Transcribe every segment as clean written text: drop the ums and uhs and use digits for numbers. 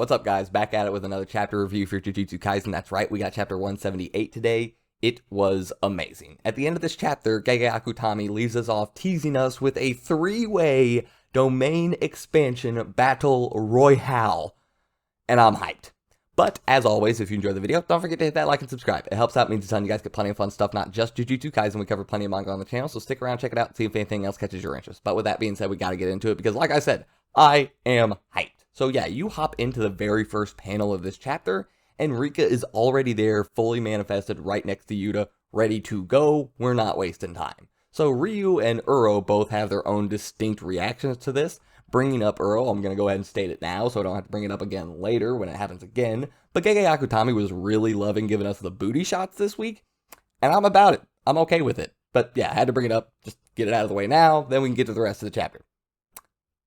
What's up, guys? Back at it with another chapter review for Jujutsu Kaisen. That's right, we got chapter 178 today. It was amazing. At the end of this chapter, Gege Akutami leaves us off teasing us with a three-way domain expansion battle royale. And I'm hyped. But, as always, if you enjoyed the video, don't forget to hit that like and subscribe. It helps out, means a ton. You guys get plenty of fun stuff, not just Jujutsu Kaisen. We cover plenty of manga on the channel, so stick around, check it out, and see if anything else catches your interest. But with that being said, we gotta get into it, because like I said, I am hyped. So yeah, you hop into the very first panel of this chapter, and Rika is already there, fully manifested, right next to Yuta, ready to go. We're not wasting time. So Ryu and Uro both have their own distinct reactions to this. Bringing up Uro, I'm going to go ahead and state it now, so I don't have to bring it up again later when it happens again. But Gege Akutami was really loving giving us the booty shots this week, and I'm about it. I'm okay with it. But yeah, I had to bring it up, just get it out of the way now, then we can get to the rest of the chapter.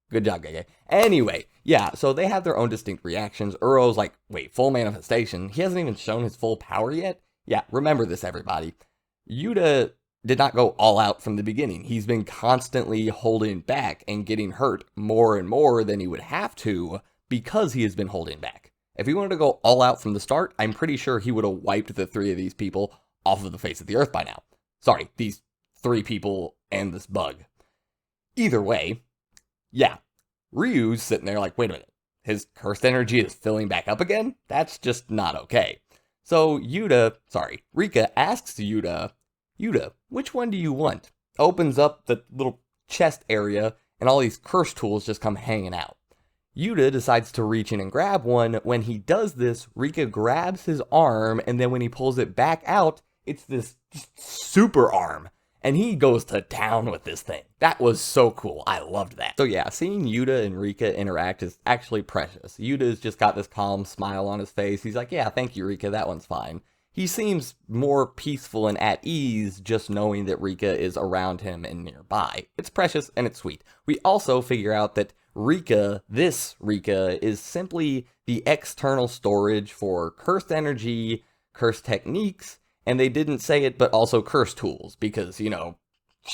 Good job, Gege. Anyway, yeah, so they have their own distinct reactions. Uro's like, wait, full manifestation? He hasn't even shown his full power yet? Yeah, remember this, everybody. Yuta did not go all out from the beginning. He's been constantly holding back and getting hurt more and more than he would have to because he has been holding back. If he wanted to go all out from the start, I'm pretty sure he would have wiped the three of these people off of the face of the earth by now. Sorry, these three people and this bug. Either way, yeah, Ryu's sitting there like, wait a minute, his cursed energy is filling back up again? That's just not okay. So Rika asks Yuta, which one do you want? Opens up the little chest area, and all these curse tools just come hanging out. Yuta decides to reach in and grab one. When he does this, Rika grabs his arm, and then when he pulls it back out, it's this super arm. And he goes to town with this thing. That was so cool. I loved that. So yeah, seeing Yuta and Rika interact is actually precious. Yuta's just got this calm smile on his face. He's like, yeah, thank you, Rika. That one's fine. He seems more peaceful and at ease just knowing that Rika is around him and nearby. It's precious and it's sweet. We also figure out that this Rika, is simply the external storage for cursed energy, cursed techniques, and they didn't say it, but also curse tools, because, you know,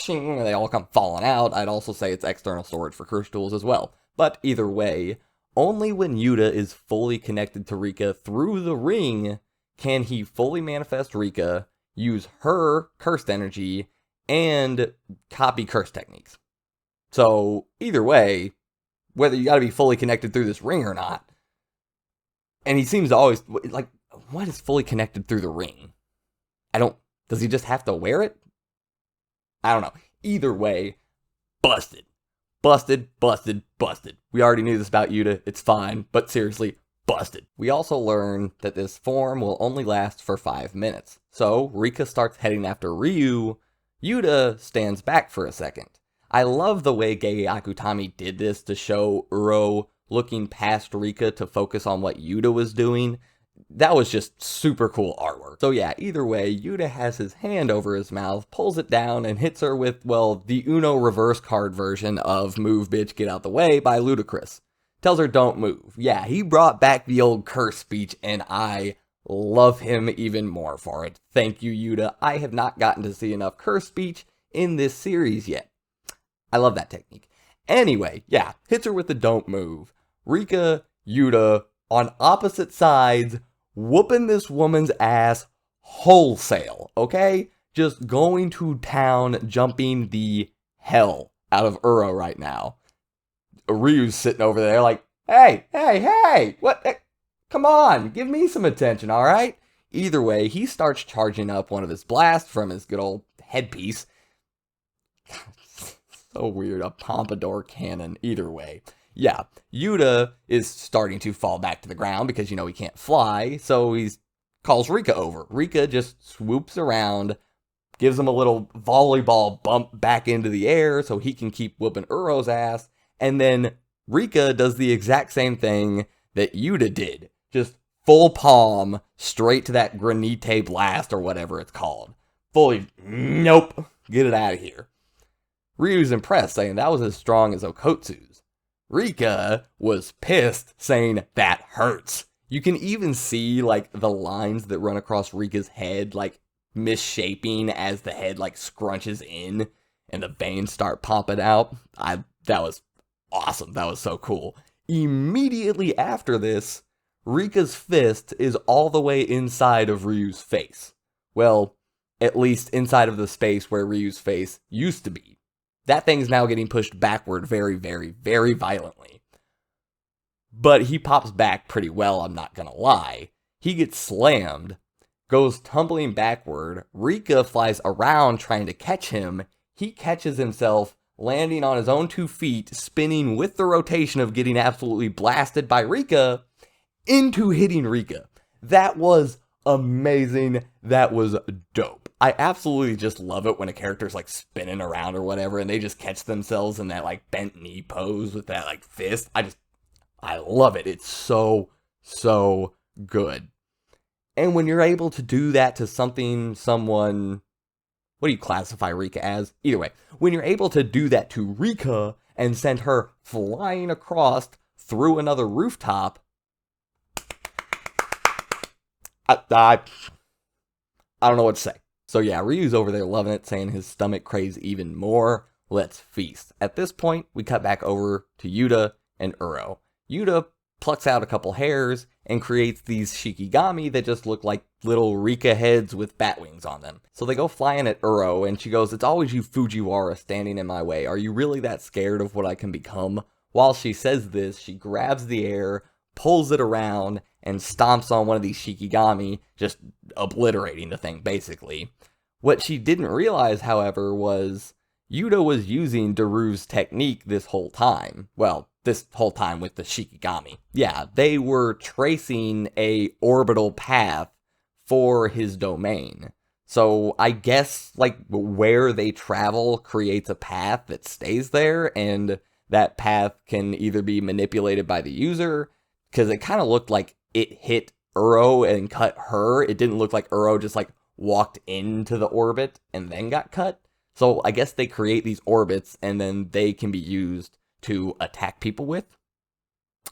they all come falling out. I'd also say it's external storage for curse tools as well. But either way, only when Yuta is fully connected to Rika through the ring can he fully manifest Rika, use her cursed energy, and copy curse techniques. So either way, whether you gotta be fully connected through this ring or not, and he seems to always, like, what is fully connected through the ring? Does he just have to wear it? I don't know. Either way, busted. Busted, busted, busted. We already knew this about Yuta, it's fine, but seriously, busted. We also learn that this form will only last for 5 minutes. So, Rika starts heading after Ryu. Yuta stands back for a second. I love the way Gege Akutami did this to show Uro looking past Rika to focus on what Yuta was doing. That was just super cool artwork. So yeah, either way, Yuta has his hand over his mouth, pulls it down, and hits her with, well, the Uno reverse card version of Move Bitch Get Out the Way by Ludacris. Tells her don't move. Yeah, he brought back the old curse speech, and I love him even more for it. Thank you, Yuta. I have not gotten to see enough curse speech in this series yet. I love that technique. Anyway, yeah, hits her with the don't move. Rika, Yuta, on opposite sides, whooping this woman's ass wholesale, okay? Just going to town, jumping the hell out of Uro right now. Ryu's sitting over there like, hey, what? Come on, give me some attention, alright? Either way, he starts charging up one of his blasts from his good old headpiece. So weird, a pompadour cannon, either way. Yeah, Yuta is starting to fall back to the ground because, you know, he can't fly, so he calls Rika over. Rika just swoops around, gives him a little volleyball bump back into the air so he can keep whooping Uro's ass, and then Rika does the exact same thing that Yuta did. Just full palm, straight to that granite blast or whatever it's called. Fully, nope, get it out of here. Ryu's impressed, saying that was as strong as Okotsu's. Rika was pissed, saying that hurts. You can even see, like, the lines that run across Rika's head, like, misshaping as the head, like, scrunches in and the veins start popping out. That was awesome. That was so cool. Immediately after this, Rika's fist is all the way inside of Ryu's face. Well, at least inside of the space where Ryu's face used to be. That thing's now getting pushed backward very, very, very violently. But he pops back pretty well, I'm not gonna lie. He gets slammed, goes tumbling backward. Rika flies around trying to catch him. He catches himself, landing on his own 2 feet, spinning with the rotation of getting absolutely blasted by Rika into hitting Rika. That was amazing. That was dope. I absolutely just love it when a character's like spinning around or whatever and they just catch themselves in that like bent knee pose with that like fist. I love it. It's so good. And when you're able to do that to someone, what do you classify Rika as? Either way, when you're able to do that to Rika and send her flying across through another rooftop, I don't know what to say. So yeah, Ryu's over there loving it, saying his stomach craves even more. Let's feast. At this point, we cut back over to Yuta and Uro. Yuta plucks out a couple hairs and creates these shikigami that just look like little Rika heads with bat wings on them. So they go flying at Uro, and she goes, "It's always you Fujiwara standing in my way. Are you really that scared of what I can become?" While she says this, she grabs the air, pulls it around, and stomps on one of these shikigami, just obliterating the thing, basically. What she didn't realize, however, was Yuta was using Daru's technique this whole time. Well, this whole time with the shikigami. Yeah, they were tracing a orbital path for his domain. So I guess, like, where they travel creates a path that stays there, and that path can either be manipulated by the user, because it kind of looked like it hit Uro and cut her. It didn't look like Uro just, like, walked into the orbit and then got cut. So I guess they create these orbits, and then they can be used to attack people with.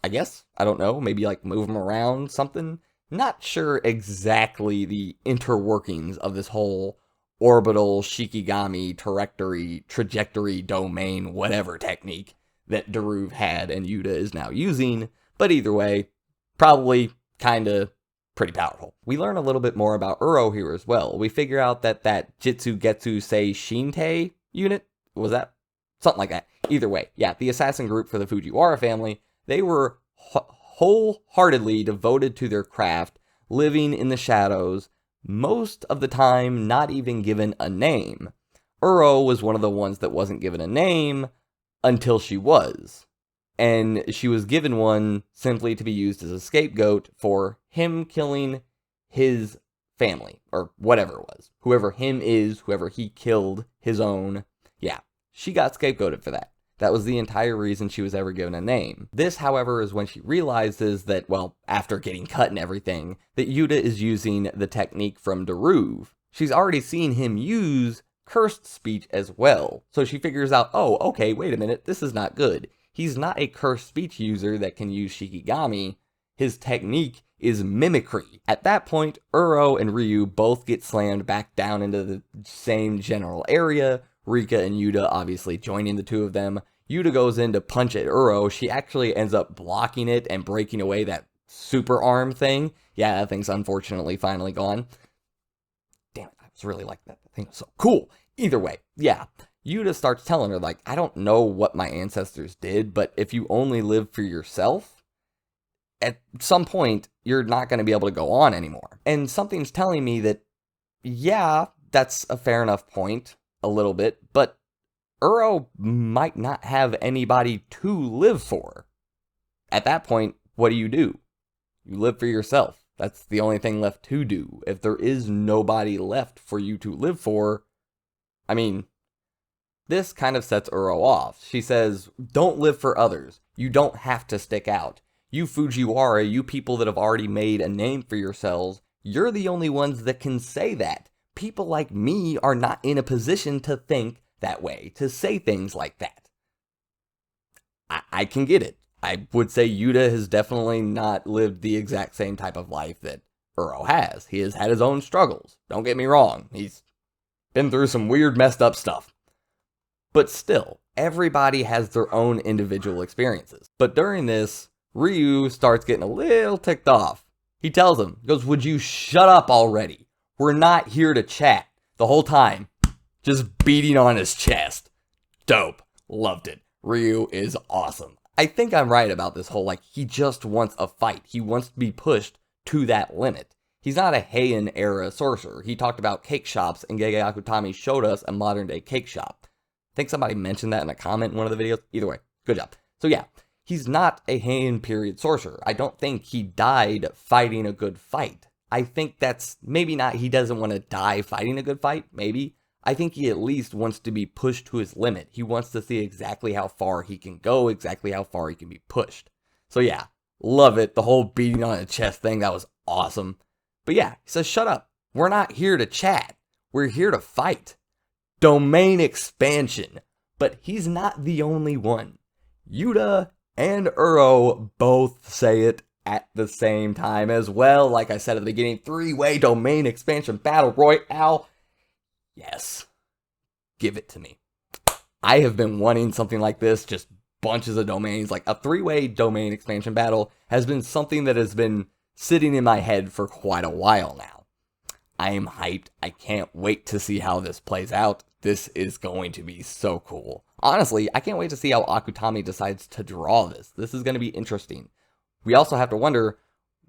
I guess. I don't know. Maybe, like, move them around, something. Not sure exactly the interworkings of this whole orbital shikigami trajectory domain whatever technique that Daru had and Yuta is now using, but either way, probably kinda pretty powerful. We learn a little bit more about Uro here as well. We figure out that Jitsu Getsu Sei Shintei unit, was that? Something like that. Either way, yeah, the assassin group for the Fujiwara family, they were wholeheartedly devoted to their craft, living in the shadows, most of the time not even given a name. Uro was one of the ones that wasn't given a name until she was. And she was given one simply to be used as a scapegoat for him killing his family, or whatever it was. Whoever him is, whoever he killed his own, yeah, she got scapegoated for that. That was the entire reason she was ever given a name. This, however, is when she realizes that, well, after getting cut and everything, that Yuta is using the technique from Daru. She's already seen him use cursed speech as well. So she figures out, oh, okay, wait a minute, this is not good. He's not a cursed speech user that can use shikigami. His technique is mimicry. At that point, Uro and Ryu both get slammed back down into the same general area. Rika and Yuta obviously joining the two of them. Yuta goes in to punch at Uro. She actually ends up blocking it and breaking away that super arm thing. Yeah, that thing's unfortunately finally gone. Damn it, I was really like that. That thing was so cool. Either way, yeah. Yuta starts telling her, like, I don't know what my ancestors did, but if you only live for yourself, at some point, you're not going to be able to go on anymore. And something's telling me that, yeah, that's a fair enough point, a little bit, but Uro might not have anybody to live for. At that point, what do? You live for yourself. That's the only thing left to do. If there is nobody left for you to live for, I mean, this kind of sets Uro off. She says, don't live for others. You don't have to stick out. You Fujiwara, you people that have already made a name for yourselves, you're the only ones that can say that. People like me are not in a position to think that way, to say things like that. I can get it. I would say Yuta has definitely not lived the exact same type of life that Uro has. He has had his own struggles. Don't get me wrong. He's been through some weird, messed up stuff. But still, everybody has their own individual experiences. But during this, Ryu starts getting a little ticked off. He tells him, he goes, would you shut up already? We're not here to chat. The whole time, just beating on his chest. Dope. Loved it. Ryu is awesome. I think I'm right about this whole, like, he just wants a fight. He wants to be pushed to that limit. He's not a Heian era sorcerer. He talked about cake shops, and Gege Akutami showed us a modern day cake shop. I think somebody mentioned that in a comment in one of the videos. Either way, good job. So yeah, he's not a Heian period sorcerer. I don't think he died fighting a good fight. I think that's maybe not, he doesn't want to die fighting a good fight, maybe. I think he at least wants to be pushed to his limit. He wants to see exactly how far he can go, exactly how far he can be pushed. So yeah, love it. The whole beating on the chest thing, that was awesome. But yeah, he says, shut up. We're not here to chat. We're here to fight. Domain expansion. But he's not the only one. Yuta and Uro both say it at the same time as well. Like I said at the beginning, 3-way domain expansion battle royale. Yes. Give it to me. I have been wanting something like this, just bunches of domains. Like a 3-way domain expansion battle has been something that has been sitting in my head for quite a while now. I am hyped. I can't wait to see how this plays out. This is going to be so cool. Honestly, I can't wait to see how Akutami decides to draw this. This is going to be interesting. We also have to wonder,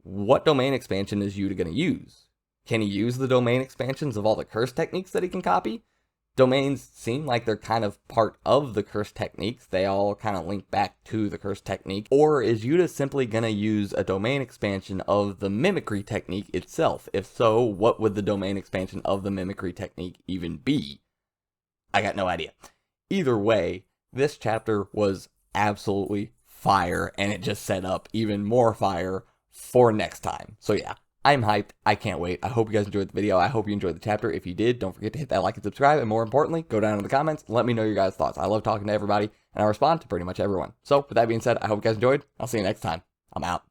what domain expansion is Yuta going to use? Can he use the domain expansions of all the curse techniques that he can copy? Domains seem like they're kind of part of the curse techniques. They all kind of link back to the curse technique. Or is Yuta simply going to use a domain expansion of the mimicry technique itself? If so, what would the domain expansion of the mimicry technique even be? I got no idea. Either way, this chapter was absolutely fire, and it just set up even more fire for next time. So yeah, I'm hyped. I can't wait. I hope you guys enjoyed the video. I hope you enjoyed the chapter. If you did, don't forget to hit that like and subscribe. And more importantly, go down in the comments. Let me know your guys' thoughts. I love talking to everybody, and I respond to pretty much everyone. So with that being said, I hope you guys enjoyed. I'll see you next time. I'm out.